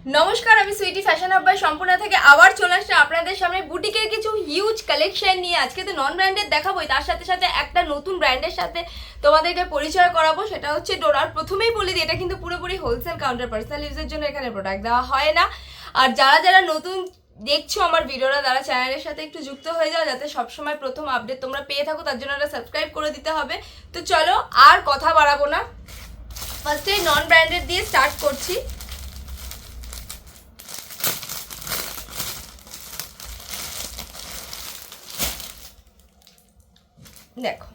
নমস্কার, আমি Sweety fashion hub by Sampurna থেকে আবার চলে আসছি আপনাদের সামনে বুটিকের কিছু হিউজ কালেকশন নিয়ে। আজকে তো নন ব্র্যান্ডেড দেখাবোই, তার সাথে সাথে একটা নতুন ব্র্যান্ডের সাথে তোমাদেরকে পরিচয় করাবো, সেটা হচ্ছে ডোরার। প্রথমেই বলে দিই, এটা কিন্তু পুরোপুরি হোলসেল কাউন্টার, পার্সোনাল ইউজের জন্য এখানে প্রোডাক্ট দেওয়া হয় না। আর যারা যারা নতুন দেখছো আমার ভিডিওটা, তারা চ্যানেলের সাথে একটু যুক্ত হয়ে যাও, যাতে সবসময় প্রথম আপডেট তোমরা পেয়ে থাকো। তার জন্য একটা সাবস্ক্রাইব করে দিতে হবে। তো চলো আর কথা বাড়াবো না, ফার্স্টে নন ব্র্যান্ডেড দিয়ে স্টার্ট করছি। দেখো,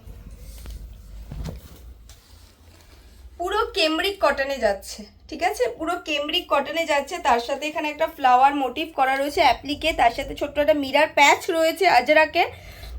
পুরো কেমব্রিক কটনে যাচ্ছে, ঠিক আছে, পুরো কেমব্রিক কটনে যাচ্ছে। তার সাথে এখানে একটা ফ্লাওয়ার মোটিভ করা রয়েছে অ্যাপ্লিকে, তার সাথে ছোট্ট একটা মিরার প্যাচ রয়েছে আজরাকে,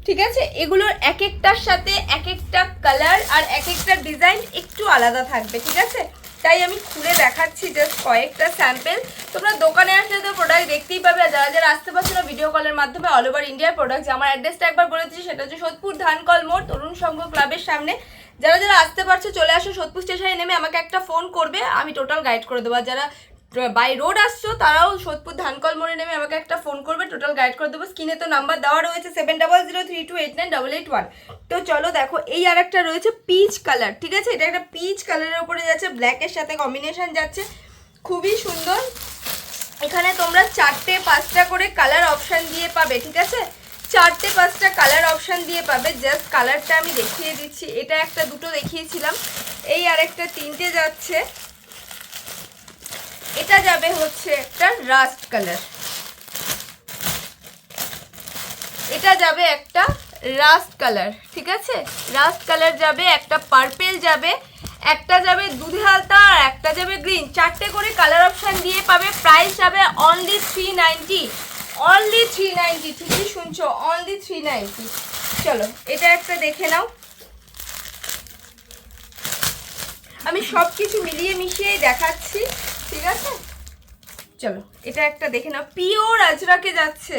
ঠিক আছে। এগুলোর এক একটার সাথে এক একটা কালার আর এক একটা ডিজাইন একটু আলাদা থাকবে, ঠিক আছে। তাই আমি খুলে দেখাচ্ছি জাস্ট কয়েকটা স্যাম্পল। তোমরা দোকানে আসলে তো প্রোডাক্ট দেখতেই পাবে, আর যারা যারা আসতে পারছো না ভিডিও কলের মাধ্যমে অল ওভার ইন্ডিয়ার প্রোডাক্ট। আমার অ্যাড্রেসটা একবার বলে দিচ্ছি, সেটা হচ্ছে সোদপুর ধানকল মোড়, তরুণ সংঘ ক্লাবের সামনে। যারা যারা আসতে পারছো চলে আসো, সোদপুর স্টেশনে নেমে আমাকে একটা ফোন করবে, আমি টোটাল গাইড করে দেবো। আর যারা বাই রোড আসছো তারাও সোদপুর ধানকল মোড়ে নেমে আমাকে একটা ফোন করবে, টোটাল গাইড করে দেবো। স্ক্রিনে তো নাম্বার দেওয়া রয়েছে 7003289888। তো চলো দেখো, এই আর একটা রয়েছে পিচ কালার, ঠিক আছে। এটা একটা পিচ কালারের উপরে যাচ্ছে, ব্ল্যাকের সাথে কম্বিনেশন যাচ্ছে, খুবই সুন্দর। এখানে তোমরা 4-5টা করে কালার অপশান দিয়ে পাবে, ঠিক আছে, 4-5টা কালার অপশান দিয়ে পাবে। জাস্ট কালারটা আমি দেখিয়ে দিচ্ছি। এটা একটা দুটো দেখিয়েছিলাম, এই আরেকটা 3টে যাচ্ছে। এটা যাবে হচ্ছে একটা রাস্ট কালার, এটা যাবে একটা রাস্ট কালার, ঠিক আছে, রাস্ট কালার যাবে, একটা পার্পেল যাবে, একটা যাবে দুধে হালতা, আর একটা যাবে গ্রিন। 4টে করে কালার অপশান দিয়ে পাবে। প্রাইস যাবে অনলি 390, অনলি 390, ঠিকই শুনছো, অনলি 390। চলো এটা একটা দেখে নাও, আমি সব কিছু মিলিয়ে মিশিয়েই দেখাচ্ছি, ঠিক আছে। চলো এটা একটা দেখে নাও, পিওর আজরাকে যাচ্ছে,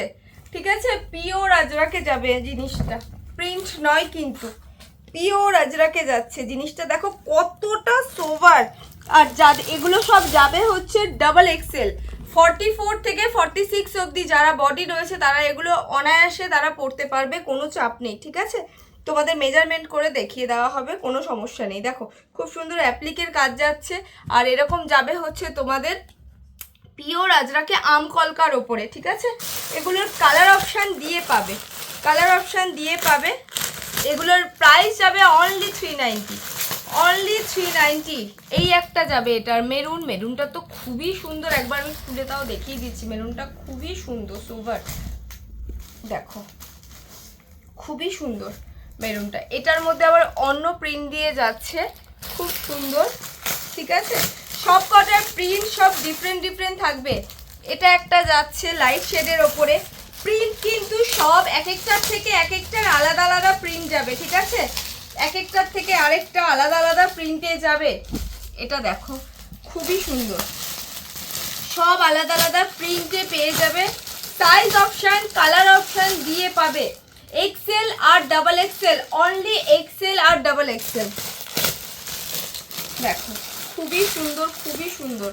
ঠিক আছে, পিওর আজরাকে যাবে জিনিসটা, প্রিন্ট নয় কিন্তু, পিওর আজরাকে যাচ্ছে জিনিসটা। দেখো কতটা সোভার। আর এগুলো সব যাবে হচ্ছে ডাবল এক্সেল, 44 থেকে 46 অবধি যারা বডি রয়েছে তারা এগুলো অনায়াসে তারা পড়তে পারবে, কোনো চাপ নেই, ঠিক আছে। তোমাদের মেজারমেন্ট করে দেখিয়ে দেওয়া হবে, কোনো সমস্যা নেই। দেখো খুব সুন্দর অ্যাপ্লিকের কাজ যাচ্ছে, আর এরকম যাবে হচ্ছে তোমাদের পিওর আজরাকে আম কলকার ওপরে, ঠিক আছে। এগুলোর কালার অপশান দিয়ে পাবে, কালার অপশান দিয়ে পাবে। এগুলোর প্রাইস যাবে অনলি 390, অনলি 390। এই একটা যাবে, এটার মেরুন, মেরুনটা তো খুবই সুন্দর, একবার আমি খুলে তাও দেখিয়ে দিচ্ছি। মেরুনটা খুবই সুন্দর, সোভার, দেখো খুবই সুন্দর মেরুনটা। এটার মধ্যে আবার অন্য প্রিন্ট দিয়ে যাচ্ছে, খুব সুন্দর, ঠিক আছে। সব কটার প্রিন্ট সব ডিফারেন্ট ডিফারেন্ট থাকবে। এটা একটা যাচ্ছে লাইট শেডের ওপরে, প্রিন্ট কিন্তু সব এক একটার থেকে এক একটার আলাদা আলাদা প্রিন্ট যাবে, ঠিক আছে, এক একটার থেকে আরেকটা আলাদা আলাদা প্রিন্টে যাবে। এটা দেখো খুবই সুন্দর, সব আলাদা আলাদা প্রিন্টে পেয়ে যাবে। সাইজ অপশান কালার অপশান দিয়ে পাবে, এক্সেল আর ডাবল এক্সেল, অনলি এক্সেল আর ডাবল এক্সেল। দেখো খুবই সুন্দর, খুবই সুন্দর।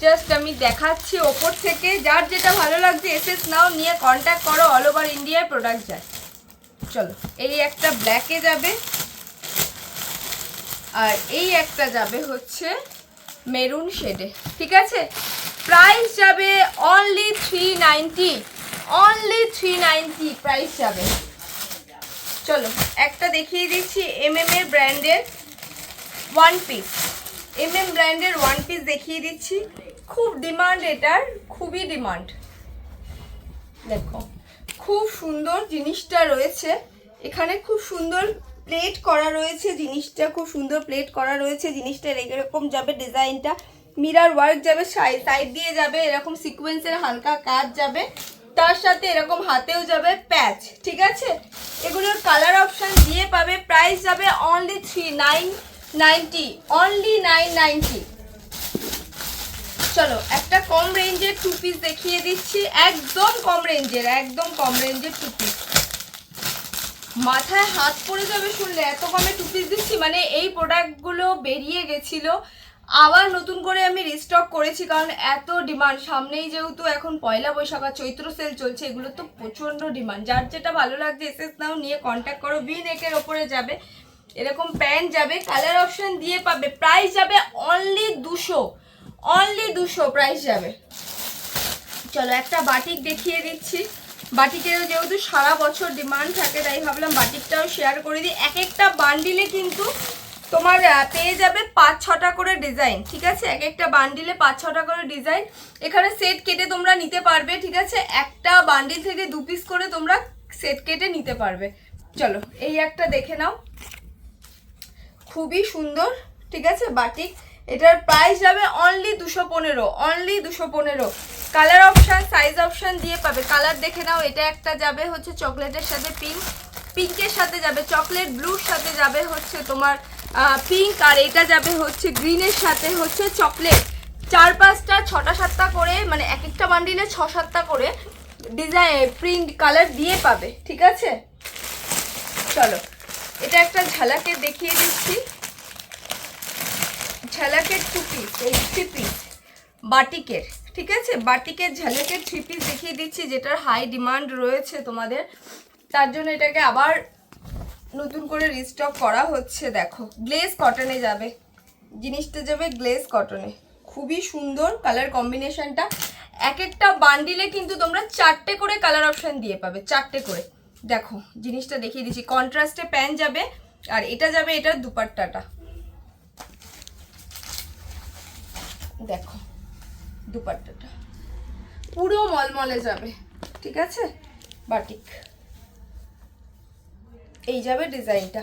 জাস্ট আমি দেখাচ্ছি ওপর থেকে, যার যেটা ভালো লাগছে এসএস নাও, নিয়ে কন্ট্যাক্ট করো, অল ওভার ইন্ডিয়ার প্রোডাক্ট যায়। চলো এই একটা ব্ল্যাকে যাবে, আর এই একটা যাবে হচ্ছে মেরুন শেডে, ঠিক আছে। প্রাইস যাবে অনলি 390, অনলি 390 প্রাইস যাবে। চলো একটা দেখিয়ে দিচ্ছি এর ব্র্যান্ডের ওয়ান পিস, ব্র্যান্ডের ওয়ান পিস দেখিয়ে দিচ্ছি। খুব ডিমান্ড এটার, খুবই ডিমান্ড। দেখো খুব সুন্দর জিনিসটা রয়েছে, এখানে খুব সুন্দর প্লেট করা রয়েছে, জিনিসটা খুব সুন্দর প্লেট করা রয়েছে। জিনিসটা এরকম যাবে, ডিজাইনটা মিরার ওয়ার্ক যাবে, সাইড দিয়ে যাবে এরকম সিকোয়েন্সের হালকা কাজ যাবে, তার সাথে এরকম হাতেও যাবে প্যাচ, ঠিক আছে। এগুলোর কালার অপশান দিয়ে পাবে। প্রাইস যাবে অনলি 990, অনলি 990। চলো একটা কম রেঞ্জের 2 পিস দেখিয়ে দিচ্ছি, একদম কম রেঞ্জের, একদম কম রেঞ্জের 2 পিস। মাথায় হাত পড়ে যাবে শুনলে, এত কমে 2 পিস দিচ্ছি। মানে এই প্রোডাক্টগুলো বেরিয়ে গেছিলো, আবার নতুন করে আমি রিস্টক করেছি, কারণ এত ডিমান্ড। সামনেই যেহেতু এখন পয়লা বৈশাখ আর চৈত্র সেল চলছে, এগুলো তো প্রচণ্ড ডিমান্ড। যার যেটা ভালো লাগছে এসএস নাও নিয়ে কন্ট্যাক্ট করো। ভি নেকের ওপরে যাবে, এরকম প্যান্ট যাবে, কালার অপশন দিয়ে পাবে। প্রাইস যাবে অনলি 200 প্রাইস যাবে। চলো একটা বাটিক দেখিয়ে দিচ্ছি। বাটিকেরও যেহেতু সারা বছর ডিমান্ড থাকে, তাই ভাবলাম বাটিকটাও শেয়ার করে দিই। এক একটা বান্ডিলে কিন্তু তোমার পেয়ে যাবে 5-6টা করে ডিজাইন, ঠিক আছে? এক একটা বান্ডিলে 5-6টা করে ডিজাইন। এখানে সেট কেটে তোমরা নিতে পারবে, ঠিক আছে? একটা বান্ডিল থেকে 2 পিস করে তোমরা সেট কেটে নিতে পারবে। চলো এই একটা দেখে নাও, খুবই সুন্দর, ঠিক আছে? বাটিক, এটার প্রাইস যাবে only 215 colour option size option দিয়ে পাবে। কালার দেখে নাও, এটা একটা যাবে হচ্ছে চকলেটের সাথে পিঙ্ক, পিঙ্কের সাথে যাবে চকলেট, ব্লুর সাথে যাবে হচ্ছে তোমার পিঙ্ক, আর এটা যাবে হচ্ছে গ্রিনের সাথে হচ্ছে চকলেট। 4-5টা 6টা-7টা করে, মানে এক একটা বান্ডিলে 6-7টা করে ডিজাইন প্রিন্ট কালার দিয়ে পাবে, ঠিক আছে? চলো এটা একটা ঝালাকের দেখিয়ে দিচ্ছি। ঝালাকের 2 পিস, এই 3 পিস বাটিকের, ঠিক আছে? বাটিকের ঝালাকের 3 পিস দেখিয়ে দিচ্ছি, যেটার হাই ডিমান্ড রয়েছে তোমাদের, তার জন্য এটাকে আবার নতুন করে রিস্টক করা হচ্ছে। দেখো গ্লেজ কটনে যাবে, জিনিসটা যাবে গ্লেজ কটনে, খুবই সুন্দর কালার কম্বিনেশনটা। এক একটা বান্ডিলে কিন্তু তোমরা 4টে করে কালার অপশন দিয়ে পাবে, 4টে করে। দেখো জিনিসটা দেখিয়ে দিচ্ছি, কন্ট্রাস্টে প্যান্ট যাবে, আর এটা যাবে এটার দুপাট্টাটা। দেখো দুপাট্টাটা পুরো মলমলে যাবে, ঠিক আছে? বাটিক এই যাবে ডিজাইনটা।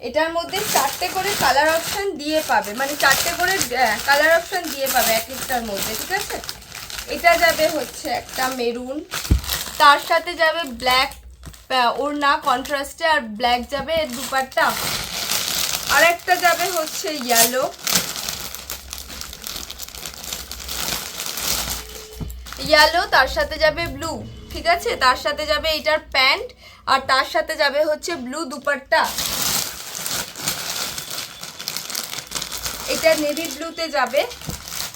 এটার মধ্যে 4টে করে কালার অপশন দিয়ে পাবে, মানে 4টে করে কালার অপশন দিয়ে পাবে এক একটার মধ্যে, ঠিক আছে? এটা যাবে হচ্ছে একটা মেরুন, তার সাথে যাবে ব্ল্যাক ওড়না কন্ট্রাস্টে, আর ব্ল্যাক যাবে এর দুপাট্টা। আর একটা যাবে হচ্ছে ইয়েলো, তার সাথে যাবে ব্লু, ঠিক আছে? তার সাথে যাবে এটার প্যান্ট, আর তার সাথে যাবে হচ্ছে ব্লু দুপাট্টা। এটা নেভি ব্লুতে যাবে।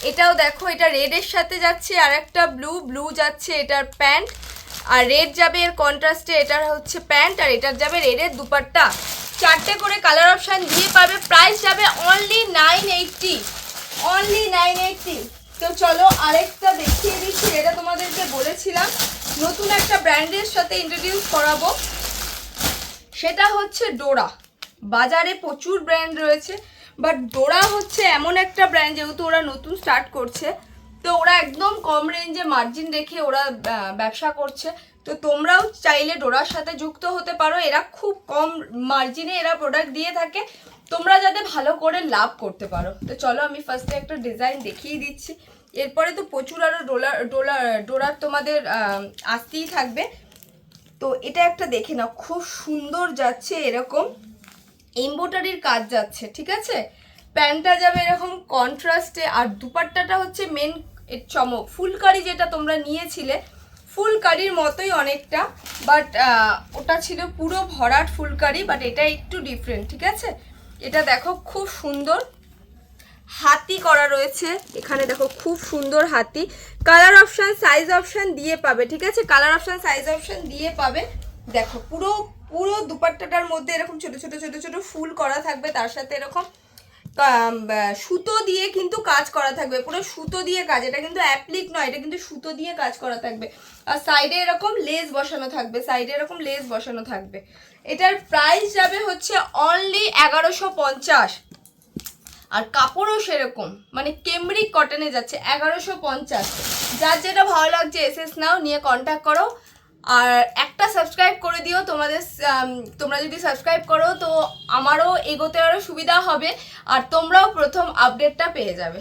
এটাও দেখো, এটা রেডের সাথে যাচ্ছে, আর একটা ব্লু যাচ্ছে এটার প্যান্ট, আর রেড যাবে এর কন্ট্রাস্টে এটার হচ্ছে প্যান্ট, আর এটার যাবে রেডের দুপাট্টা। 4টে করে কালার অপশান দিয়ে পাবে। প্রাইস যাবে অনলি 980। তো চলো আরেকটা দেখিয়ে দিচ্ছি, এটা তোমাদেরকে বলেছিলাম নতুন একটা ব্র্যান্ডের সাথে ইন্ট্রোডিউস করাবো, সেটা হচ্ছে ডোরা। বাজারে প্রচুর ব্র্যান্ড রয়েছে, বাট ডোরা হচ্ছে এমন একটা ব্র্যান্ড, যেহেতু ওরা নতুন স্টার্ট করছে, তো ওরা একদম কম রেঞ্জে মার্জিন রেখে ওরা ব্যবসা করছে। তো তোমরাও চাইলে ডোরার সাথে যুক্ত হতে পারো। এরা খুব কম মার্জিনে এরা প্রোডাক্ট দিয়ে থাকে, তোমরা যাতে ভালো করে লাভ করতে পারো। তো চলো আমি ফার্স্টে একটা ডিজাইন দেখিয়ে দিচ্ছি, এরপরে তো প্রচুর আরও ডোরার তোমাদের আসতেই থাকবে। তো এটা একটা দেখে নাও, খুব সুন্দর যাচ্ছে, এরকম এমব্রয়ডারির কাজ যাচ্ছে, ঠিক আছে? প্যান্টটা যাবে এরকম কন্ট্রাস্টে, আর দুপাট্টাটা হচ্ছে মেন চমক। ফুলকারি যেটা তোমরা নিয়েছিলে, ফুলকারির মতোই অনেকটা, বাট ওটা ছিল পুরো ভরাট ফুলকারি, বাট এটা একটু ডিফারেন্ট, ঠিক আছে? এটা দেখো খুব সুন্দর হাতি করা রয়েছে এখানে, দেখো খুব সুন্দর হাতি। কালার অপশান সাইজ অপশান দিয়ে পাবে, ঠিক আছে? কালার অপশান সাইজ অপশান দিয়ে পাবে। দেখো পুরো দুপাট্টাটার মধ্যে এরকম ছোট ছোট ফুল করা থাকবে, তার সাথে এরকম সুতো দিয়ে কিন্তু কাজ করা থাকবে, পুরো সুতো দিয়ে কাজ। এটা কিন্তু অ্যাপ্লিক নয়, এটা কিন্তু সুতো দিয়ে কাজ করা থাকবে, আর সাইডে এরকম লেস বসানো থাকবে, এটার প্রাইস যাবে হচ্ছে অনলি 1150, আর কাপড়ও সেরকম, মানে কেমব্রিক কটনে যাচ্ছে 1150। যার যেটা ভালো লাগছে এসএস নাও নিয়ে কন্ট্যাক্ট করো, আর একটা সাবস্ক্রাইব করে দিও। তোমরা যদি সাবস্ক্রাইব করো তো আমারও এগোতে আরও সুবিধা হবে, আর তোমরাও প্রথম আপডেটটা পেয়ে যাবে।